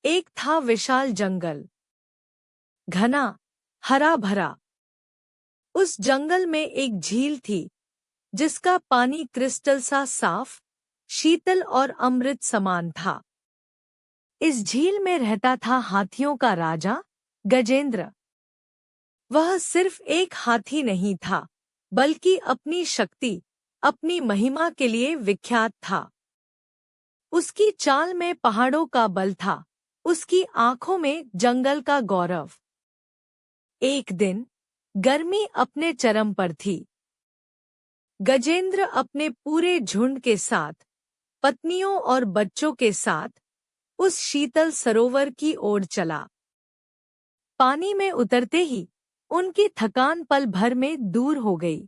एक था विशाल जंगल, घना, हरा भरा। उस जंगल में एक झील थी जिसका पानी क्रिस्टल सा साफ, शीतल और अमृत समान था। इस झील में रहता था हाथियों का राजा गजेंद्र। वह सिर्फ एक हाथी नहीं था, बल्कि अपनी शक्ति, अपनी महिमा के लिए विख्यात था। उसकी चाल में पहाड़ों का बल था, उसकी आंखों में जंगल का गौरव। एक दिन गर्मी अपने चरम पर थी। गजेंद्र अपने पूरे झुंड के साथ, पत्नियों और बच्चों के साथ उस शीतल सरोवर की ओर चला। पानी में उतरते ही उनकी थकान पल भर में दूर हो गई।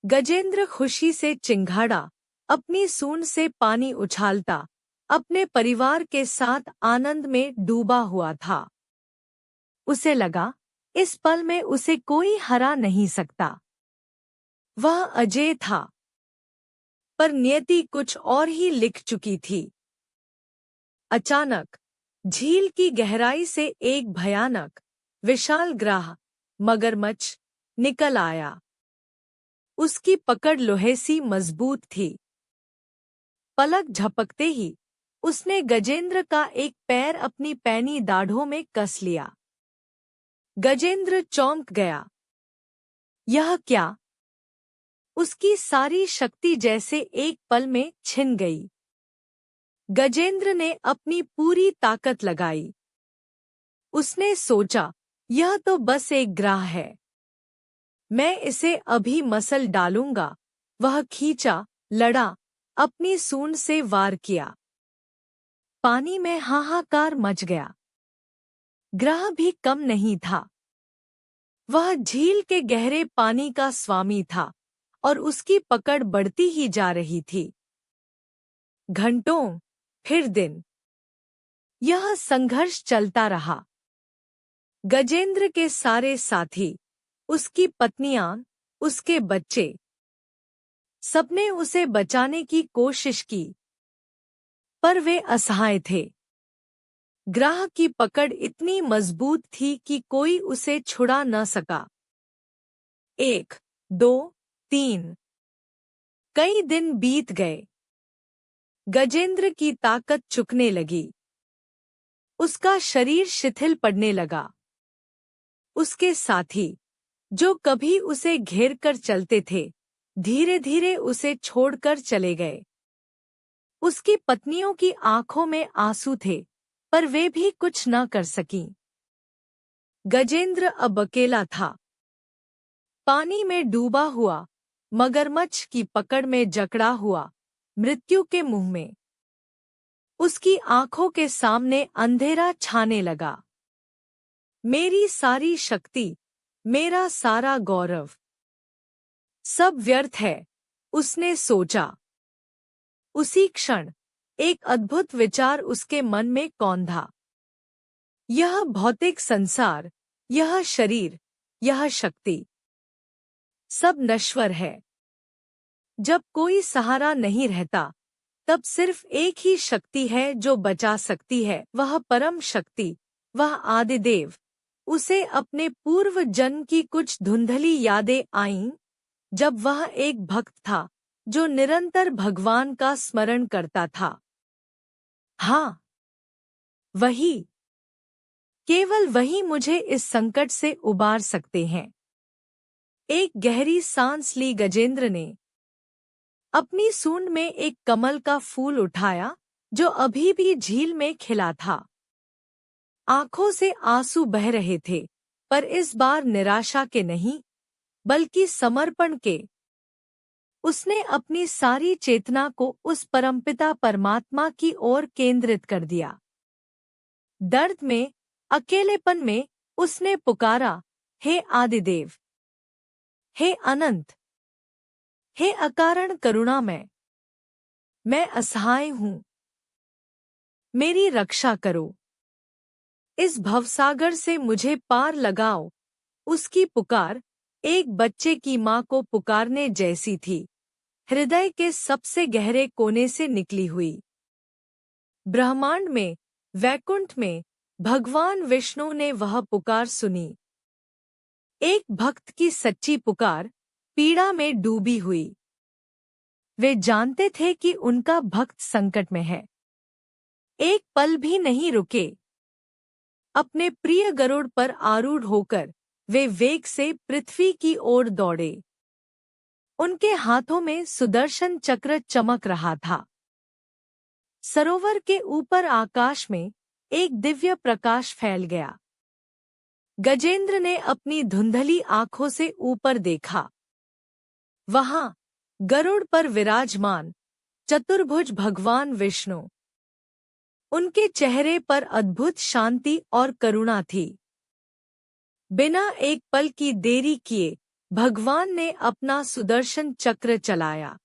गजेंद्र खुशी से चिंगाड़ा, अपनी सूंड से पानी उछालता, अपने परिवार के साथ आनंद में डूबा हुआ था। उसे लगा, इस पल में उसे कोई हरा नहीं सकता। वह अजेय था, पर नियति कुछ और ही लिख चुकी थी। अचानक झील की गहराई से एक भयानक, विशाल ग्राह मगरमच्छ निकल आया। उसकी पकड़ लोहे सी मजबूत थी। पलक झपकते ही उसने गजेंद्र का एक पैर अपनी पैनी दाढ़ों में कस लिया। गजेंद्र चौंक गया। यह क्या? उसकी सारी शक्ति जैसे एक पल में छिन गई। गजेंद्र ने अपनी पूरी ताकत लगाई। उसने सोचा, यह तो बस एक ग्राह है, मैं इसे अभी मसल डालूंगा। वह खींचा, लड़ा, अपनी सूंड से वार किया। पानी में हाहाकार मच गया। ग्राह भी कम नहीं था। वह झील के गहरे पानी का स्वामी था और उसकी पकड़ बढ़ती ही जा रही थी। घंटों, फिर दिन, यह संघर्ष चलता रहा। गजेंद्र के सारे साथी, उसकी पत्नियां, उसके बच्चे, सबने उसे बचाने की कोशिश की, पर वे असहाय थे। ग्राह की पकड़ इतनी मजबूत थी कि कोई उसे छुड़ा न सका। 1, 2, 3, कई दिन बीत गए। गजेंद्र की ताकत चुकने लगी। उसका शरीर शिथिल पड़ने लगा। उसके साथी, जो कभी उसे घेर कर चलते थे, धीरे धीरे उसे छोड़कर चले गए। उसकी पत्नियों की आंखों में आंसू थे, पर वे भी कुछ न कर सकीं। गजेंद्र अब अकेला था। पानी में डूबा हुआ, मगरमच्छ की पकड़ में जकड़ा हुआ, मृत्यु के मुंह में। उसकी आंखों के सामने अंधेरा छाने लगा। मेरी सारी शक्ति, मेरा सारा गौरव, सब व्यर्थ है, उसने सोचा। उसी क्षण एक अद्भुत विचार उसके मन में कौंधा। यह भौतिक संसार, यह शरीर, यह शक्ति, सब नश्वर है। जब कोई सहारा नहीं रहता, तब सिर्फ एक ही शक्ति है जो बचा सकती है, वह परम शक्ति, वह आदिदेव। उसे अपने पूर्व जन्म की कुछ धुंधली यादें आईं, जब वह एक भक्त था जो निरंतर भगवान का स्मरण करता था। हाँ, वही, केवल वही मुझे इस संकट से उबार सकते हैं। एक गहरी सांस ली गजेंद्र ने। अपनी सूंड में एक कमल का फूल उठाया जो अभी भी झील में खिला था। आंखों से आंसू बह रहे थे, पर इस बार निराशा के नहीं, बल्कि समर्पण के। उसने अपनी सारी चेतना को उस परमपिता परमात्मा की ओर केंद्रित कर दिया। दर्द में, अकेलेपन में उसने पुकारा, हे आदिदेव, हे अनंत, हे अकारण करुणामय, मैं असहाय हूँ, मेरी रक्षा करो। इस भवसागर से मुझे पार लगाओ। उसकी पुकार एक बच्चे की माँ को पुकारने जैसी थी, हृदय के सबसे गहरे कोने से निकली हुई। ब्रह्मांड में वैकुंठ में भगवान विष्णु ने वह पुकार सुनी। एक भक्त की सच्ची पुकार पीड़ा में डूबी हुई। वे जानते थे कि उनका भक्त संकट में है। एक पल भी नहीं रुके। अपने प्रिय गरुड़ पर आरूढ़ होकर वे वेग से पृथ्वी की ओर दौड़े। उनके हाथों में सुदर्शन चक्र चमक रहा था। सरोवर के ऊपर आकाश में एक दिव्य प्रकाश फैल गया। गजेंद्र ने अपनी धुंधली आंखों से ऊपर देखा। वहां गरुड़ पर विराजमान चतुर्भुज भगवान विष्णु। उनके चेहरे पर अद्भुत शांति और करुणा थी। बिना एक पल की देरी किए भगवान ने अपना सुदर्शन चक्र चलाया।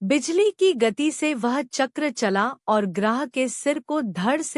बिजली की गति से वह चक्र चला और ग्रह के सिर को धड़ से